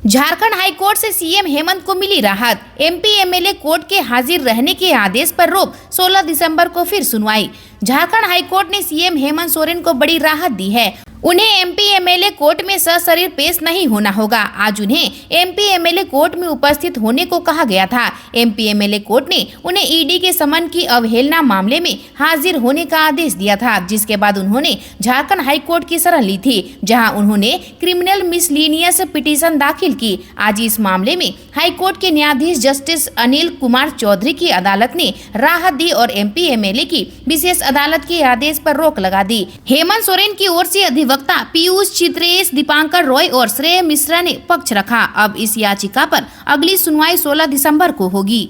Jharkhand high court से CM Hemant को मिली राहत। एमपी एमएलए कोर्ट के हाजिर रहने के आदेश पर रोक, 16 दिसंबर को फिर सुनवाई। झारखंड हाईकोर्ट ने सीएम हेमंत सोरेन को बड़ी राहत दी है। उन्हें एमपी एमएलए कोर्ट में सशरीर पेश नहीं होना होगा। आज उन्हें एमपी एमएलए कोर्ट में उपस्थित होने को कहा गया था। एमपी एमएलए कोर्ट ने उन्हें ईडी के समन की अवहेलना मामले में हाजिर होने का आदेश दिया था, जिसके बाद उन्होंने झारखंड हाईकोर्ट की शरण ली थी, जहां उन्होंने क्रिमिनल मिसलीनियस पिटीशन दाखिल की। आज इस मामले में हाईकोर्ट के न्यायाधीश जस्टिस अनिल कुमार चौधरी की अदालत ने राहत दी और एमपी एमएलए की विशेष अदालत के आदेश पर रोक लगा दी। हेमंत सोरेन की ओर से अधिवक्ता पीयूष चित्रेश, दीपांकर रॉय और श्रेय मिश्रा ने पक्ष रखा। अब इस याचिका पर अगली सुनवाई 16 दिसंबर को होगी।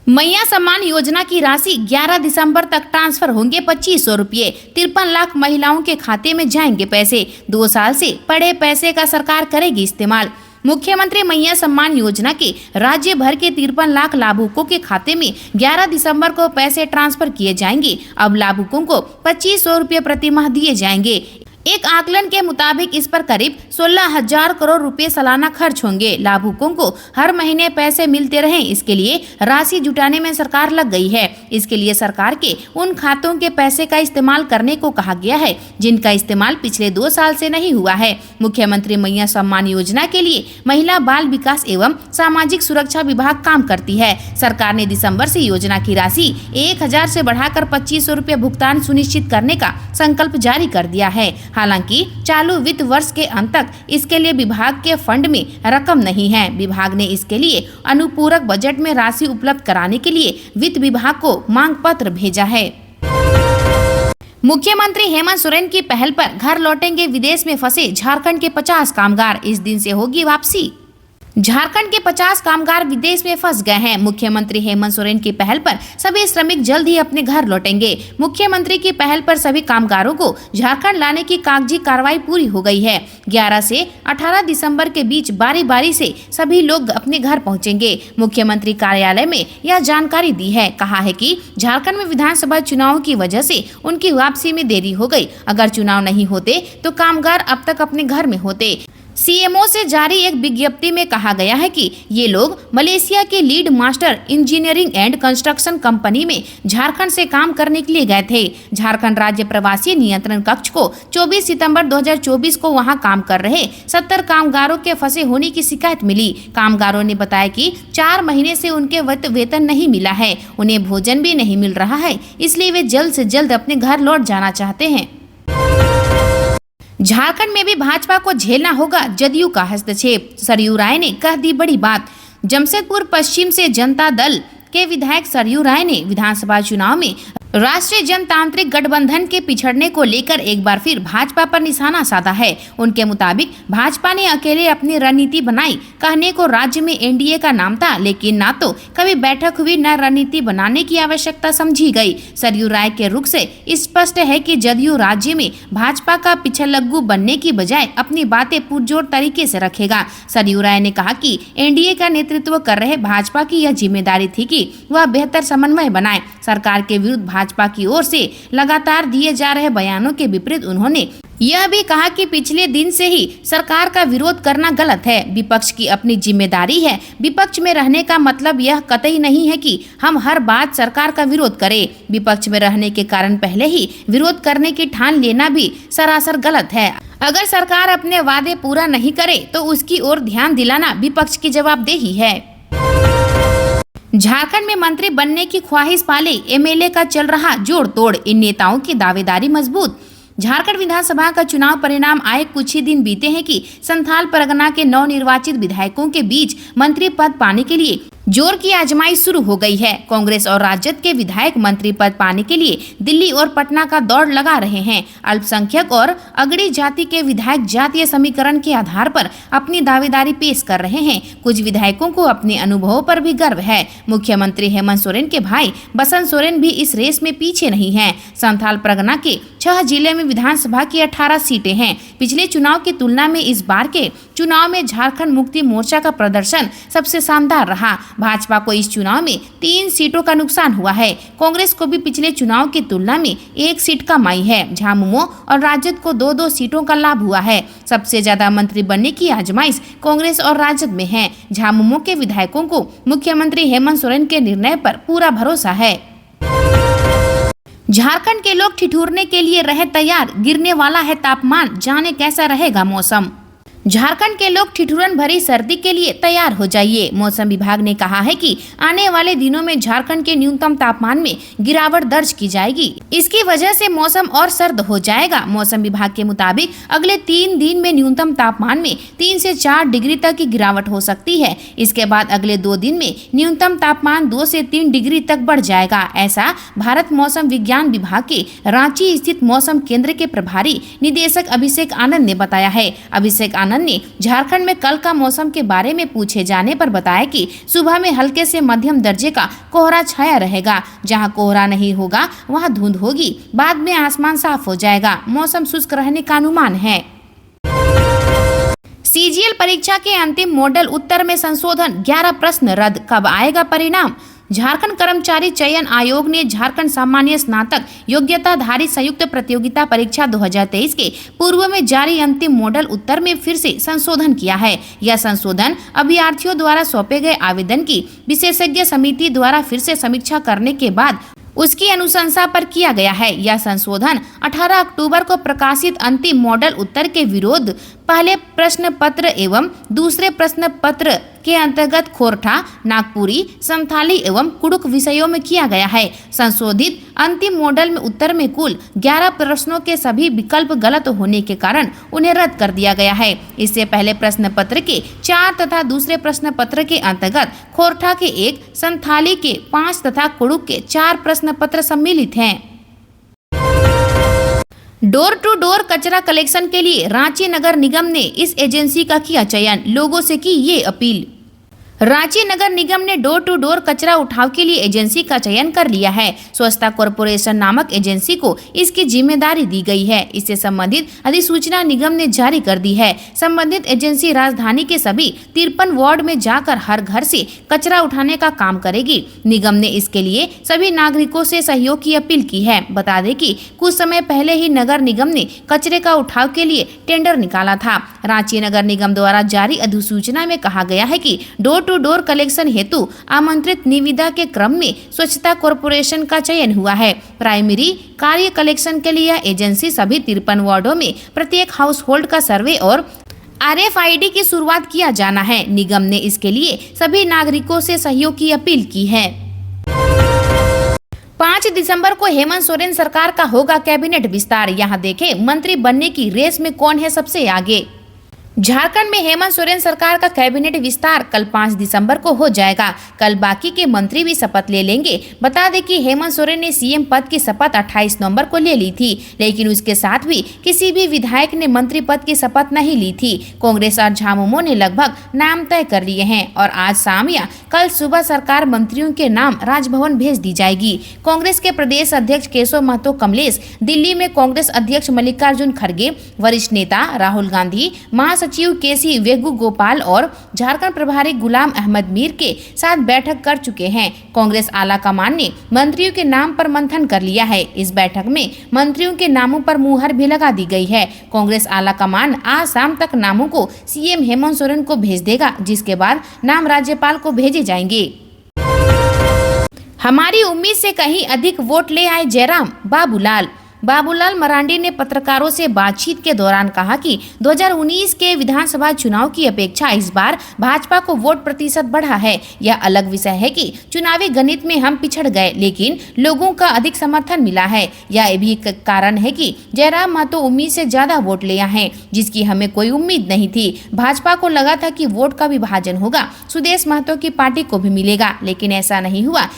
मैया सम्मान योजना की राशि 11 दिसंबर तक ट्रांसफर होंगे 2500 रुपये। 53 लाख महिलाओं के खाते में जाएंगे पैसे। 2 साल से पड़े पैसे का सरकार करेगी इस्तेमाल। मुख्यमंत्री मैया सम्मान योजना के राज्य भर के 53 लाख लाभुकों के खाते में 11 दिसंबर को पैसे ट्रांसफर किए जाएंगे। अब लाभुकों को 2500 रुपये प्रति माह दिए जाएंगे। एक आकलन के मुताबिक इस पर करीब 16,000 करोड़ रुपए सालाना खर्च होंगे। लाभुकों को हर महीने पैसे मिलते रहें, इसके लिए राशि जुटाने में सरकार लग गई है। इसके लिए सरकार के उन खातों के पैसे का इस्तेमाल करने को कहा गया है जिनका इस्तेमाल पिछले 2 साल से नहीं हुआ है। मुख्यमंत्री मैया सम्मान योजना के लिए महिला बाल विकास एवं सामाजिक सुरक्षा विभाग काम करती है। सरकार ने दिसंबर से योजना की राशि 1000 से बढ़ाकर 2500 रुपये भुगतान सुनिश्चित करने का संकल्प जारी कर दिया है। हालांकि चालू वित्त वर्ष के अंत तक इसके लिए विभाग के फंड में रकम नहीं है। विभाग ने इसके लिए अनुपूरक बजट में राशि उपलब्ध कराने के लिए वित्त विभाग को मांग पत्र भेजा है। मुख्यमंत्री हेमंत सोरेन की पहल पर घर लौटेंगे विदेश में फंसे झारखंड के 50 कामगार। इस दिन से होगी वापसी। झारखंड के 50 कामगार विदेश में फंस गए हैं। मुख्यमंत्री हेमंत सोरेन की पहल पर सभी श्रमिक जल्द ही अपने घर लौटेंगे। मुख्यमंत्री की पहल पर सभी कामगारों को झारखंड लाने की कागजी कार्रवाई पूरी हो गई है। 11 से 18 दिसंबर के बीच बारी बारी से सभी लोग अपने घर पहुंचेंगे। मुख्यमंत्री कार्यालय में यह जानकारी दी है। कहा है कि झारखंड में विधानसभा चुनाव की वजह से उनकी वापसी में देरी हो गई। अगर चुनाव नहीं होते तो कामगार अब तक अपने घर में होते। सीएमओ से जारी एक विज्ञप्ति में कहा गया है कि ये लोग मलेशिया के lead master engineering and construction company में झारखंड से काम करने के लिए गए थे। झारखंड राज्य प्रवासी नियंत्रण कक्ष को 24 सितंबर 2024 को वहां काम कर रहे 70 कामगारों के फंसे होने की शिकायत मिली। कामगारों ने बताया कि 4 महीने से उनके वेतन नहीं मिला है, उन्हें भोजन भी नहीं मिल रहा है, इसलिए वे जल्द से जल्द अपने घर लौट जाना चाहते हैं। झारखंड में भी भाजपा को झेलना होगा जदयू का हस्तक्षेप। सरयू राय ने कह दी बड़ी बात। जमशेदपुर पश्चिम से जनता दल के विधायक सरयू राय ने विधानसभा चुनाव में राष्ट्रीय जनतांत्रिक गठबंधन के पिछड़ने को लेकर एक बार फिर भाजपा पर निशाना साधा है। उनके मुताबिक भाजपा ने अकेले अपनी रणनीति बनाई। कहने को राज्य में एनडीए का नाम था, लेकिन ना तो कभी बैठक हुई, न रणनीति बनाने की आवश्यकता समझी गई। सरयू राय के रुख से स्पष्ट है कि जदयू राज्य में भाजपा का पिछलग्गू बनने की बजाय अपनी बातें पुरजोर तरीके से रखेगा। सरयू राय ने कहा कि एनडीए का नेतृत्व कर रहे भाजपा की यह जिम्मेदारी थी कि वह बेहतर समन्वय बनाए। सरकार के विरुद्ध भाजपा की ओर से लगातार दिए जा रहे बयानों के विपरीत उन्होंने यह भी कहा कि पिछले दिन से ही सरकार का विरोध करना गलत है। विपक्ष की अपनी जिम्मेदारी है। विपक्ष में रहने का मतलब यह कतई नहीं है कि हम हर बात सरकार का विरोध करें। विपक्ष में रहने के कारण पहले ही विरोध करने की ठान लेना भी सरासर गलत है। अगर सरकार अपने वादे पूरा नहीं करे तो उसकी ओर ध्यान दिलाना विपक्ष की जवाबदेही है। झारखंड में मंत्री बनने की ख्वाहिश पाले एमएलए का चल रहा जोड़ तोड़। इन नेताओं की दावेदारी मजबूत। झारखंड विधानसभा का चुनाव परिणाम आए कुछ ही दिन बीते हैं कि संथाल परगना के नवनिर्वाचित विधायकों के बीच मंत्री पद पाने के लिए जोर की आजमाइश शुरू हो गई है। कांग्रेस और राजद के विधायक मंत्री पद पाने के लिए दिल्ली और पटना का दौड़ लगा रहे हैं। अल्पसंख्यक और अगड़ी जाति के विधायक जातीय समीकरण के आधार पर अपनी दावेदारी पेश कर रहे हैं। कुछ विधायकों को अपने अनुभवों पर भी गर्व है। मुख्यमंत्री हेमंत सोरेन के भाई बसंत सोरेन भी इस रेस में पीछे नहीं है। संथाल परगना के 6 जिले में विधानसभा की 18 सीटें हैं। पिछले चुनाव की तुलना में इस बार के चुनाव में झारखंड मुक्ति मोर्चा का प्रदर्शन सबसे शानदार रहा। भाजपा को इस चुनाव में 3 सीटों का नुकसान हुआ है। कांग्रेस को भी पिछले चुनाव की तुलना में 1 सीट कम आई है। झामुमो और राजद को 2-2 सीटों का लाभ हुआ है। सबसे ज्यादा मंत्री बनने की आजमाइश कांग्रेस और राजद में है। झामुमो के विधायकों को मुख्यमंत्री हेमंत सोरेन के निर्णय पर पूरा भरोसा है। झारखंड के लोग ठिठुरने के लिए रहे तैयार, गिरने वाला है तापमान, जाने कैसा रहेगा मौसम। झारखंड के लोग ठिठुरन भरी सर्दी के लिए तैयार हो जाइए। मौसम विभाग ने कहा है कि आने वाले दिनों में झारखंड के न्यूनतम तापमान में गिरावट दर्ज की जाएगी। इसकी वजह से मौसम और सर्द हो जाएगा। मौसम विभाग के मुताबिक अगले 3 दिन में न्यूनतम तापमान में 3 से 4 डिग्री तक की गिरावट हो सकती है। इसके बाद अगले 2 दिन में न्यूनतम तापमान 2 से 3 डिग्री तक बढ़ जाएगा। ऐसा भारत मौसम विज्ञान विभाग के रांची स्थित मौसम केंद्र के प्रभारी निदेशक अभिषेक आनंद ने बताया है। अभिषेक आनंद ने झारखंड में कल का मौसम के बारे में पूछे जाने पर बताया कि सुबह में हल्के से मध्यम दर्जे का कोहरा छाया रहेगा। जहां कोहरा नहीं होगा वहां धुंध होगी। बाद में आसमान साफ हो जाएगा। मौसम शुष्क रहने का अनुमान है। सीजीएल परीक्षा के अंतिम मॉडल उत्तर में संशोधन, 11 प्रश्न रद्द, कब आएगा परिणाम। झारखंड कर्मचारी चयन आयोग ने झारखंड सामान्य स्नातक योग्यताधारी संयुक्त प्रतियोगिता परीक्षा 2023 के पूर्व में जारी अंतिम मॉडल उत्तर में फिर से संशोधन किया है। यह संशोधन अभ्यर्थियों द्वारा सौंपे गए आवेदन की विशेषज्ञ समिति द्वारा फिर से समीक्षा करने के बाद उसकी अनुशंसा पर किया गया है। यह संशोधन 18 अक्टूबर को प्रकाशित अंतिम मॉडल उत्तर के विरोध पहले प्रश्न पत्र एवं दूसरे प्रश्न पत्र के अंतर्गत खोरठा, नागपुरी, संथाली एवं कुडुख विषयों में किया गया है। संशोधित अंतिम मॉडल में उत्तर में कुल 11 प्रश्नों के सभी विकल्प गलत होने के कारण उन्हें रद्द कर दिया गया है। इससे पहले प्रश्न पत्र के 4 तथा दूसरे प्रश्न पत्र के अंतर्गत खोरठा के 1, संथाली के 5 तथा कुडुख के 4 प्रश्न पत्र सम्मिलित हैं। डोर टू डोर कचरा कलेक्शन के लिए रांची नगर निगम ने इस एजेंसी का किया चयन, लोगों से की ये अपील। रांची नगर निगम ने डोर टू डोर कचरा उठाव के लिए एजेंसी का चयन कर लिया है। स्वच्छता कॉरपोरेशन नामक एजेंसी को इसकी जिम्मेदारी दी गई है। इससे संबंधित अधिसूचना निगम ने जारी कर दी है। संबंधित एजेंसी राजधानी के सभी 53 वार्ड में जाकर हर घर से कचरा उठाने का काम करेगी। निगम ने इसके लिए सभी नागरिकों से सहयोग की अपील की है। बता दें कि कुछ समय पहले ही नगर निगम ने कचरे का उठाव के लिए टेंडर निकाला था। रांची नगर निगम द्वारा जारी अधिसूचना में कहा गया है कि डोर टू डोर कलेक्शन हेतु आमंत्रित निविदा के क्रम में स्वच्छता कॉरपोरेशन का चयन हुआ है। प्राइमरी कार्य कलेक्शन के लिए एजेंसी सभी 53 वार्डों में प्रत्येक हाउस होल्ड का सर्वे और RFID की शुरुआत किया जाना है। निगम ने इसके लिए सभी नागरिकों से सहयोग की अपील की है। 5 दिसंबर को हेमंत सोरेन सरकार का होगा कैबिनेट विस्तार। यहाँ देखें मंत्री बनने की रेस में कौन है सबसे आगे। झारखंड में हेमंत सोरेन सरकार का कैबिनेट विस्तार कल 5 दिसंबर को हो जाएगा। कल बाकी के मंत्री भी शपथ ले लेंगे। बता दें कि हेमंत सोरेन ने सीएम पद की शपथ 28 नवंबर को ले ली थी, लेकिन उसके साथ भी किसी भी विधायक ने मंत्री पद की शपथ नहीं ली थी। कांग्रेस और झामुमो ने लगभग नाम तय कर लिए हैं और आज शाम या कल सुबह सरकार मंत्रियों के नाम राजभवन भेज दी जाएगी। कांग्रेस के प्रदेश अध्यक्ष केशव महतो कमलेश, दिल्ली में कांग्रेस अध्यक्ष मल्लिकार्जुन खड़गे, वरिष्ठ नेता राहुल गांधी, महासचिव केसी वेणुगोपाल और झारखंड प्रभारी गुलाम अहमद मीर के साथ बैठक कर चुके हैं। कांग्रेस आला कमान ने मंत्रियों के नाम पर मंथन कर लिया है। इस बैठक में मंत्रियों के नामों पर मुहर भी लगा दी गई है। कांग्रेस आला कमान आज शाम तक नामों को सीएम हेमंत सोरेन को भेज देगा, जिसके बाद नाम राज्यपाल को भेजे जाएंगे। हमारी उम्मीद से कहीं अधिक वोट ले आए जयराम, बाबूलाल मरांडी ने पत्रकारों से बातचीत के दौरान कहा कि 2019 के विधानसभा चुनाव की अपेक्षा इस बार भाजपा को वोट प्रतिशत बढ़ा है। यह अलग विषय है कि चुनावी गणित में हम पिछड़ गए, लेकिन लोगों का अधिक समर्थन मिला है। यह भी कारण है कि जयराम महतो उम्मीद से ज्यादा वोट ले आए हैं, जिसकी हमें कोई उम्मीद नहीं थी। भाजपा को लगा था कि वोट का विभाजन होगा, सुदेश महतो की पार्टी को भी मिलेगा, लेकिन ऐसा नहीं हुआ।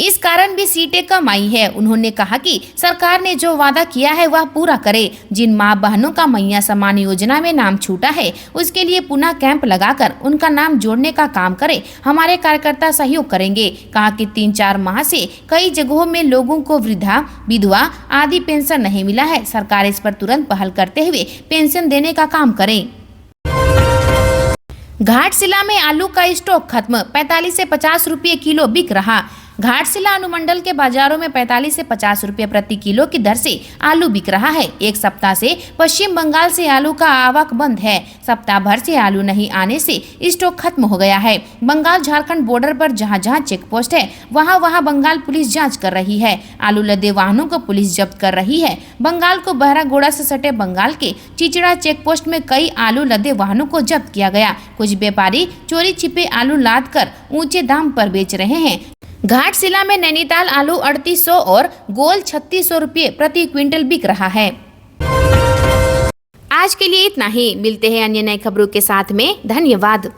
इस कारण भी सीटें कम आई है। उन्होंने कहा कि सरकार ने जो वादा किया है वह पूरा करे। जिन मां बहनों का मैया सम्मान योजना में नाम छूटा है उसके लिए पुनः कैंप लगाकर उनका नाम जोड़ने का काम करे। हमारे कार्यकर्ता सहयोग करेंगे। कहा कि 3-4 माह से कई जगहों में लोगों को वृद्धा, विधवा आदि पेंशन नहीं मिला है। सरकार इस पर तुरंत पहल करते हुए पेंशन देने का काम करे। घाटशिला में आलू का स्टॉक खत्म, 45 से 50 रुपये किलो बिक रहा। घाटशिला अनुमंडल के बाजारों में 45 से 50 रुपये प्रति किलो की दर से आलू बिक रहा है। एक सप्ताह से पश्चिम बंगाल से आलू का आवक बंद है। सप्ताह भर से आलू नहीं आने से स्टॉक खत्म हो गया है। बंगाल झारखंड बॉर्डर पर जहां जहां चेक पोस्ट है वहां बंगाल पुलिस जांच कर रही है। आलू लदे वाहनों को पुलिस जब्त कर रही है। बंगाल को बहरागोड़ा से सटे बंगाल के चिचड़ा चेक पोस्ट में कई आलू लदे वाहनों को जब्त किया गया। कुछ व्यापारी चोरी छिपे आलू लाद कर ऊंचे दाम पर बेच रहे हैं। घाटशिला में नैनीताल आलू 3800 और गोल 3600 रुपये प्रति क्विंटल बिक रहा है। आज के लिए इतना ही। मिलते हैं अन्य नई खबरों के साथ में। धन्यवाद।